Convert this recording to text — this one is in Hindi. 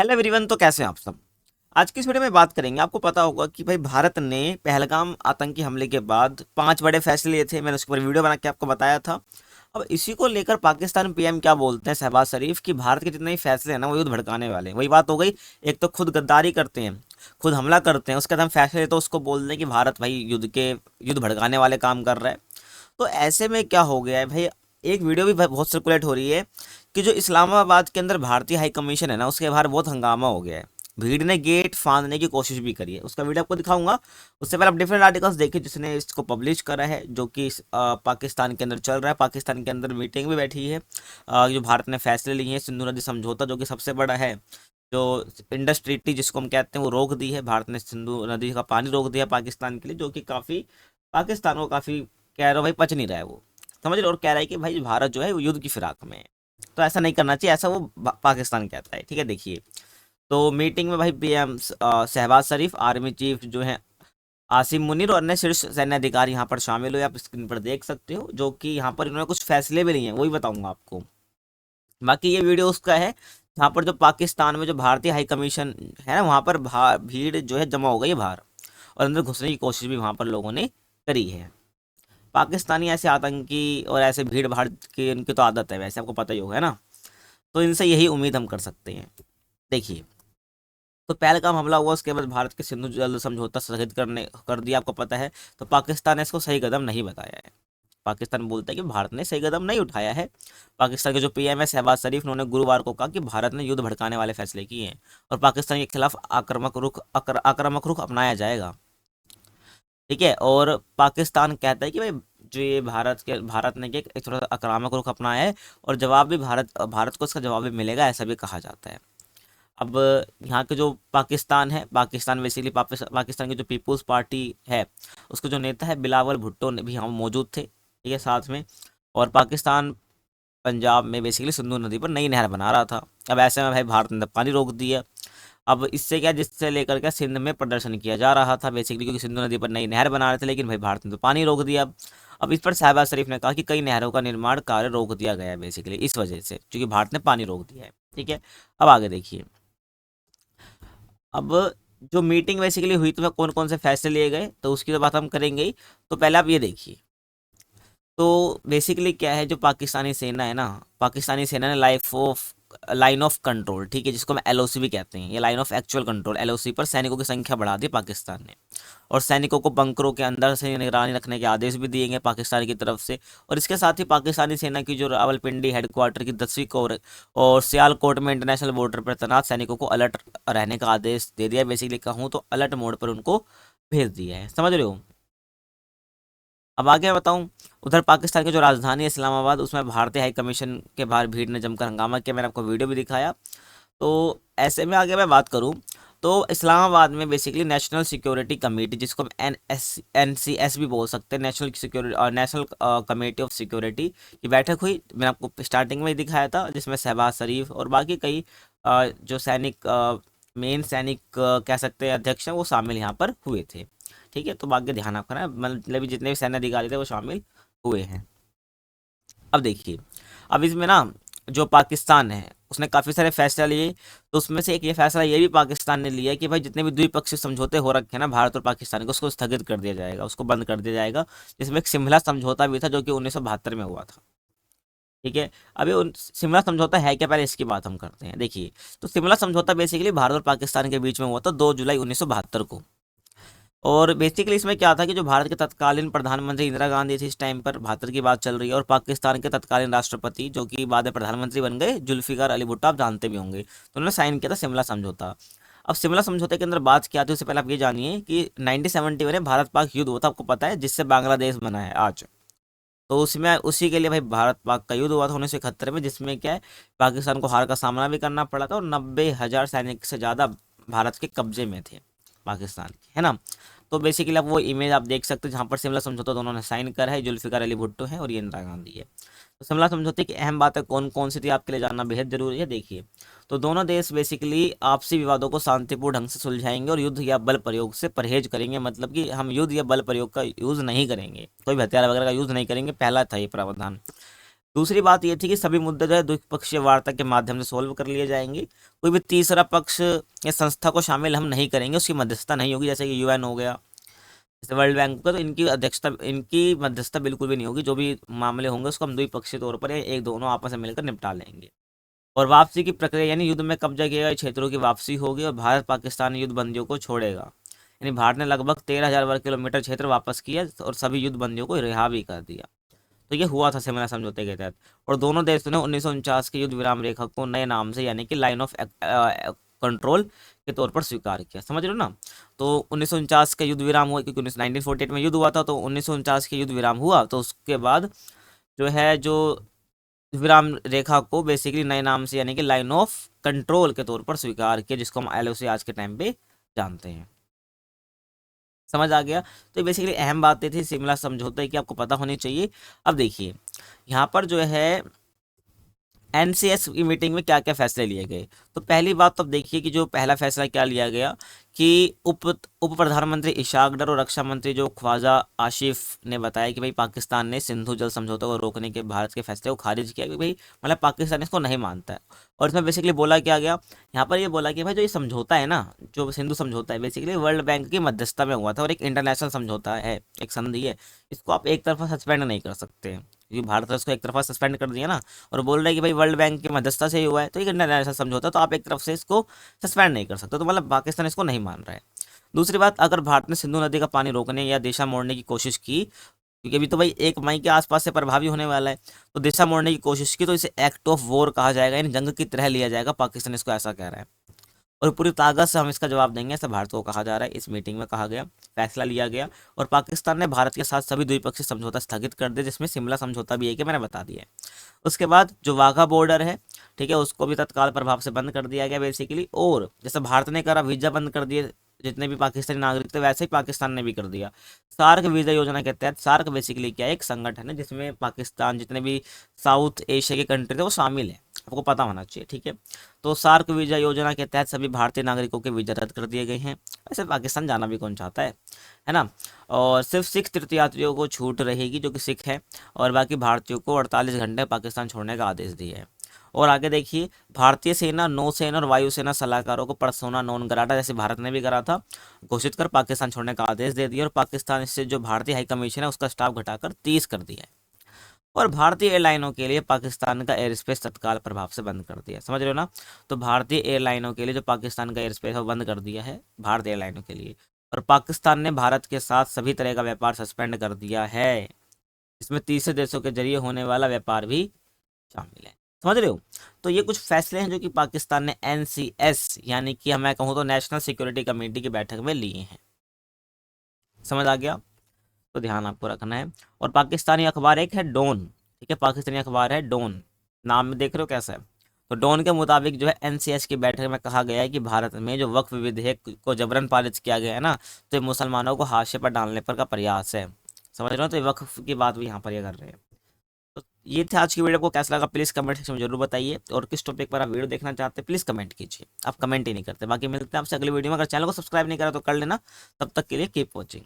Hello everyone. तो कैसे हैं आप सब। आज की इस वीडियो में बात करेंगे। आपको पता होगा कि भाई भारत ने पहलगाम आतंकी हमले के बाद 5 बड़े फैसले लिए थे। मैंने उसके ऊपर वीडियो बना के आपको बताया था। अब इसी को लेकर पाकिस्तान पीएम क्या बोलते हैं, शहबाज शरीफ, कि भारत के जितने भी फैसले हैं ना वो युद्ध भड़काने वाले हैं। वही बात हो गई। एक तो खुद गद्दारी करते हैं, खुद हमला करते हैं, उसके बाद हम फैसले तो उसको बोल दें कि भारत भाई युद्ध भड़काने वाले काम कर रहा है। तो ऐसे में क्या हो गया है भाई। एक वीडियो भी बहुत सर्कुलेट हो रही है कि जो इस्लामाबाद के अंदर भारतीय हाई कमीशन है ना, उसके बाहर बहुत हंगामा हो गया है। भीड़ ने गेट फांदने की कोशिश भी करी है। उसका वीडियो आपको दिखाऊंगा। उससे पहले आप डिफरेंट आर्टिकल्स देखिए जिसने इसको पब्लिश करा है, जो कि पाकिस्तान के अंदर चल रहा है। पाकिस्तान के अंदर मीटिंग भी बैठी है। जो भारत ने फैसले लिए हैं, सिंधु नदी समझौता जो कि सबसे बड़ा है, जो इंडस ट्रीटी जिसको हम कहते हैं, वो रोक दी है। भारत ने सिंधु नदी का पानी रोक दिया पाकिस्तान के लिए, जो कि काफ़ी पाकिस्तान को काफ़ी कह रहा हो भाई पच नहीं रहा है वो, समझ रहे हो। और कह रहा है कि भाई भारत जो है वो युद्ध की फिराक में है। तो ऐसा नहीं करना चाहिए, ऐसा वो पाकिस्तान कहता है। ठीक है, देखिए। तो मीटिंग में भाई पीएम शहबाज शरीफ, आर्मी चीफ जो है आसिम मुनीर और अन्य शीर्ष सैन्य अधिकारी यहाँ पर शामिल हुए। आप स्क्रीन पर देख सकते हो, जो कि यहाँ पर इन्होंने कुछ फैसले भी लिए हैं, वही बताऊंगा आपको। बाकी ये वीडियो उसका है जहाँ पर जो पाकिस्तान में जो भारतीय हाई कमीशन है ना, वहाँ पर भीड़ जो है जमा हो गई है बाहर, और अंदर घुसने की कोशिश भी वहाँ पर लोगों ने करी है। पाकिस्तानी ऐसे आतंकी और ऐसे भीड़ भाड़ की उनकी तो आदत है, वैसे आपको पता ही होगा, है ना। तो इनसे यही उम्मीद हम कर सकते हैं। देखिए, तो पहलगाम हमला हुआ, उसके बाद भारत के सिंधु जल समझौता स्थगित कर दिया, आपको पता है। तो पाकिस्तान ने इसको सही कदम नहीं बताया है। पाकिस्तान बोलता है कि भारत ने सही कदम नहीं उठाया है। पाकिस्तान के जो पीएम है शहबाज शरीफ, उन्होंने गुरुवार को कहा कि भारत ने युद्ध भड़काने वाले फैसले किए हैं और पाकिस्तान के खिलाफ आक्रामक रुख अपनाया जाएगा। ठीक है। और पाकिस्तान कहता है कि भाई जो ये भारत ने एक थोड़ा सा आक्रामक रुख अपनाया है, और जवाब भी भारत को इसका जवाब भी मिलेगा, ऐसा भी कहा जाता है। अब यहाँ के जो पाकिस्तान है, पाकिस्तान बेसिकली पाकिस्तान की जो पीपुल्स पार्टी है, उसके जो नेता है बिलावल भुट्टो ने भी यहाँ मौजूद थे, ठीक है, साथ में। और पाकिस्तान पंजाब में बेसिकली सिंधु नदी पर नई नहर बना रहा था। अब ऐसे में भाई भारत ने पानी रोक दिया। अब इससे क्या, जिससे लेकर के सिंध में प्रदर्शन किया जा रहा था बेसिकली, क्योंकि सिंधु नदी पर नई नहर बना रहे थे, लेकिन भाई भारत ने तो पानी रोक दिया। अब इस पर शहबाज शरीफ ने कहा कि कई नहरों का निर्माण कार्य रोक दिया गया है बेसिकली इस वजह से, क्योंकि भारत ने पानी रोक दिया है। ठीक है। अब आगे देखिए। अब जो मीटिंग बेसिकली हुई तो कौन कौन से फैसले लिए गए, तो उसकी तो बात हम करेंगे ही। तो पहले आप ये देखिए। तो बेसिकली क्या है, जो पाकिस्तानी सेना है ना, पाकिस्तानी सेना ने लाइन ऑफ कंट्रोल, ठीक है, जिसको हम एलओसी भी कहते हैं, ये line of actual control LOC पर सैनिकों की संख्या बढ़ा दी पाकिस्तान ने। और सैनिकों को बंकरों के अंदर से निगरानी रखने के आदेश भी दिए गए पाकिस्तान की तरफ से। और इसके साथ ही पाकिस्तानी सेना की जो रावलपिंडी हेडक्वार्टर की 10वीं कोर और सियालकोट में इंटरनेशनल बॉर्डर पर तैनात सैनिकों को अलर्ट रहने का आदेश दे दिया। बेसिकली कहूँ तो अलर्ट मोड पर उनको भेज दिया है, समझ रहे हो। अब आगे मैं बताऊं। उधर पाकिस्तान की जो राजधानी है इस्लामाबाद, उसमें भारतीय हाई कमीशन के बाहर भीड़ ने जमकर हंगामा किया। मैंने आपको वीडियो भी दिखाया। तो ऐसे में आगे मैं बात करूं, तो इस्लामाबाद में बेसिकली नेशनल सिक्योरिटी कमेटी, जिसको हम NCS भी बोल सकते हैं, नेशनल कमेटी ऑफ सिक्योरिटी की बैठक हुई। मैंने आपको स्टार्टिंग में ही दिखाया था, जिसमें शहबाज शरीफ और बाकी कई जो मेन सैनिक कह सकते हैं अध्यक्ष हैं, वो शामिल यहाँ पर हुए थे। ठीक है। तो बाकी ध्यान रखना है, मतलब जितने भी सैन्य अधिकारी थे वो शामिल हुए हैं। अब देखिए, अब इसमें ना जो पाकिस्तान है उसने काफ़ी सारे फैसले लिए। तो उसमें से एक ये फैसला ये भी पाकिस्तान ने लिया कि भाई जितने भी द्विपक्षीय समझौते हो रखे हैं ना भारत और पाकिस्तान के, उसको स्थगित कर दिया जाएगा, उसको बंद कर दिया जाएगा। जिसमें एक शिमला समझौता भी था, जो कि 1972 में हुआ था। ठीक है। अभी शिमला समझौता है क्या, पहले इसकी बात हम करते हैं। देखिए, तो शिमला समझौता बेसिकली भारत और पाकिस्तान के बीच में हुआ था 2 जुलाई 1972 को। और बेसिकली इसमें क्या था कि जो भारत के तत्कालीन प्रधानमंत्री इंदिरा गांधी थी, इस टाइम पर 72 की बात चल रही है, और पाकिस्तान के तत्कालीन राष्ट्रपति जो कि बाद में प्रधानमंत्री बन गए, जुल्फिकार अली भुट्टो, आप जानते भी होंगे, तो उन्होंने साइन किया था शिमला समझौता। अब शिमला समझौते के अंदर बात क्या थी, उससे पहले आप ये जानिए कि 1971 में भारत पाक युद्ध हुआ था, आपको पता है, जिससे बांग्लादेश बना है आज। तो उसमें उसी के लिए भाई भारत पाक का युद्ध हुआ था 1971 में, जिसमें क्या है, पाकिस्तान को हार का सामना भी करना पड़ा था, और 90,000 सैनिक से ज़्यादा भारत के कब्जे में थे पाकिस्तान के, है ना। तो बेसिकली आप वो इमेज आप देख सकते हो जहाँ पर शिमला समझौता दोनों ने साइन करा है, जुल्फिकार अली भुट्टो है और ये इंदिरा गांधी है। तो शिमला समझौते की अहम बातें कौन कौन सी थी, आपके लिए जानना बेहद जरूरी है। देखिए, तो दोनों देश बेसिकली आपसी विवादों को शांतिपूर्ण ढंग से सुलझाएंगे और युद्ध या बल प्रयोग से परहेज करेंगे, मतलब कि हम युद्ध या बल प्रयोग का यूज़ नहीं करेंगे, कोई भी हथियार वगैरह का यूज़ नहीं करेंगे, पहला था ये प्रावधान। दूसरी बात ये थी कि सभी मुद्दे जो है द्विपक्षीय वार्ता के माध्यम से सोल्व कर लिए जाएंगे। कोई भी तीसरा पक्ष या संस्था को शामिल हम नहीं करेंगे, उसकी मध्यस्थता नहीं होगी, जैसे कि यूएन हो गया, जैसे वर्ल्ड बैंक का, तो इनकी अध्यक्षता, इनकी मध्यस्थता बिल्कुल भी नहीं होगी। जो भी मामले होंगे उसको हम द्विपक्षीय तौर पर या एक दोनों आपस में मिलकर निपटा लेंगे। और वापसी की प्रक्रिया यानी युद्ध में कब्जा किए गए क्षेत्रों की वापसी होगी और भारत पाकिस्तान युद्ध बंदियों को छोड़ेगा। यानी भारत ने लगभग 13,000 वर्ग किलोमीटर क्षेत्र वापस किया और सभी युद्ध बंदियों को रिहा भी कर दिया। तो ये हुआ था शिमला समझौते के तहत। और दोनों देशों ने 1949 के युद्ध विराम रेखा को नए नाम से यानी कि लाइन ऑफ कंट्रोल के तौर पर स्वीकार किया। समझ रहे हो ना। तो 1949 का युद्ध विराम हुआ, क्योंकि 1948 में युद्ध हुआ था, तो 1949 के युद्ध विराम हुआ, तो उसके बाद जो है जो विराम रेखा को बेसिकली नए नाम से यानी कि लाइन ऑफ कंट्रोल के तौर पर स्वीकार किया, जिसको हम एलओसी आज के टाइम पे जानते हैं। समझ आ गया। तो ये बेसिकली अहम बातें थी शिमला समझौते की, आपको पता होनी चाहिए। अब देखिए यहाँ पर जो है एनसीएस की मीटिंग में क्या क्या फैसले लिए गए। तो पहली बात तो अब देखिए कि जो पहला फैसला क्या लिया गया कि उप प्रधानमंत्री इशाक डर और रक्षा मंत्री जो ख्वाजा आशिफ ने बताया कि भाई पाकिस्तान ने सिंधु जल समझौते को रोकने के भारत के फैसले को खारिज किया कि भाई मतलब पाकिस्तान इसको नहीं मानता है। और इसमें बेसिकली बोला क्या गया, यहाँ पर ये बोला कि भाई जो ये समझौता है ना, जो सिंधु समझौता है, बेसिकली वर्ल्ड बैंक की मध्यस्थता में हुआ था और एक इंटरनेशनल समझौता है, एक संधि है। इसको आप एक तरफा सस्पेंड नहीं कर सकते, क्योंकि भारत ने उसको एक तरफा सस्पेंड कर दिया ना, और बोल रहा है कि भाई वर्ल्ड बैंक की मध्यस्थता से ही हुआ है, तो एक इंटरनेशनल समझौता, तो आप एक तरफ से इसको सस्पेंड नहीं कर सकते। तो मतलब पाकिस्तान इसको नहीं मान रहा है। दूसरी बात, अगर भारत ने सिंधु नदी का पानी रोकने या दिशा मोड़ने की कोशिश की, क्योंकि अभी तो भाई 1 मई के आसपास से प्रभावी होने वाला है, तो दिशा मोड़ने की कोशिश की तो इसे एक्ट ऑफ वॉर कहा जाएगा, यानी जंग की तरह लिया जाएगा। पाकिस्तान इसको ऐसा कह रहा है और पूरी ताकत से हम इसका जवाब देंगे, ऐसा भारत को कहा जा रहा है। इस मीटिंग में कहा गया, फैसला लिया गया। और पाकिस्तान ने भारत के साथ सभी द्विपक्षीय समझौता स्थगित कर दिया, जिसमें शिमला समझौता भी है कि मैंने बता दिया है। उसके बाद जो वाघा बॉर्डर है, ठीक है, उसको भी तत्काल प्रभाव से बंद कर दिया गया बेसिकली। और जैसे भारत ने करा वीजा बंद कर दिए जितने भी पाकिस्तानी नागरिक थे, वैसे ही पाकिस्तान ने भी कर दिया। सार्क वीजा योजना के तहत, सार्क बेसिकली क्या है, एक संगठन है जिसमें पाकिस्तान जितने भी साउथ एशिया के कंट्री थे वो शामिल है, आपको पता होना चाहिए, ठीक है। तो सार्क वीजा योजना के तहत सभी भारतीय नागरिकों के वीजा रद्द कर दिए गए हैं। वैसे पाकिस्तान जाना भी कौन चाहता है ना। और सिर्फ सिख तीर्थयात्रियों को छूट रहेगी जो कि सिख है, और बाकी भारतीयों को 48 घंटे पाकिस्तान छोड़ने का आदेश दिया है। और आगे देखिए, भारतीय सेना, नौसेना और वायुसेना सलाहकारों को पर्सोना नॉन ग्राटा, जैसे भारत ने भी करा था, घोषित कर पाकिस्तान छोड़ने का आदेश दे दिया। और पाकिस्तान से जो भारतीय हाई कमीशन है उसका स्टाफ घटाकर 30 कर दिया है। और भारतीय एयरलाइनों के लिए पाकिस्तान का एयर स्पेस तत्काल प्रभाव से बंद कर दिया, समझ रहे हो ना। तो भारतीय एयरलाइनों के लिए जो पाकिस्तान का एयर स्पेस है वो बंद कर दिया है, भारतीय एयरलाइनों के लिए। और पाकिस्तान ने भारत के साथ सभी तरह का व्यापार सस्पेंड कर दिया है, इसमें तीसरे देशों के जरिए होने वाला व्यापार भी शामिल है। समझ रहे हो। तो ये कुछ फैसले हैं जो कि पाकिस्तान ने एनसीएस यानी कि मैं कहूँ तो नेशनल सिक्योरिटी कमेटी की बैठक में लिए हैं। समझ आ गया। तो ध्यान आपको रखना है। और पाकिस्तानी अखबार एक है डॉन, ठीक है, पाकिस्तानी अखबार है डॉन, नाम में देख रहे हो कैसा है। तो डॉन के मुताबिक जो है एनसीएस की बैठक में कहा गया है कि भारत में जो वक्फ विधेयक को जबरन पारित किया गया है ना, तो ये मुसलमानों को हाशिए पर डालने पर का प्रयास है। समझ रहे हो। तो ये वक्फ की बात भी यहाँ पर ये कर रहे हैं। तो ये थे आज की वीडियो, को कैसा लगा प्लीज़ कमेंट सेक्शन में जरूर बताइए। और किस टॉपिक पर आप वीडियो देखना चाहते हैं प्लीज़ कमेंट कीजिए। आप कमेंट ही नहीं करते। बाकी मिलते हैं आपसे अगली वीडियो में। अगर चैनल को सब्सक्राइब नहीं करा तो कर लेना। तब तक के लिए कीप वॉचिंग।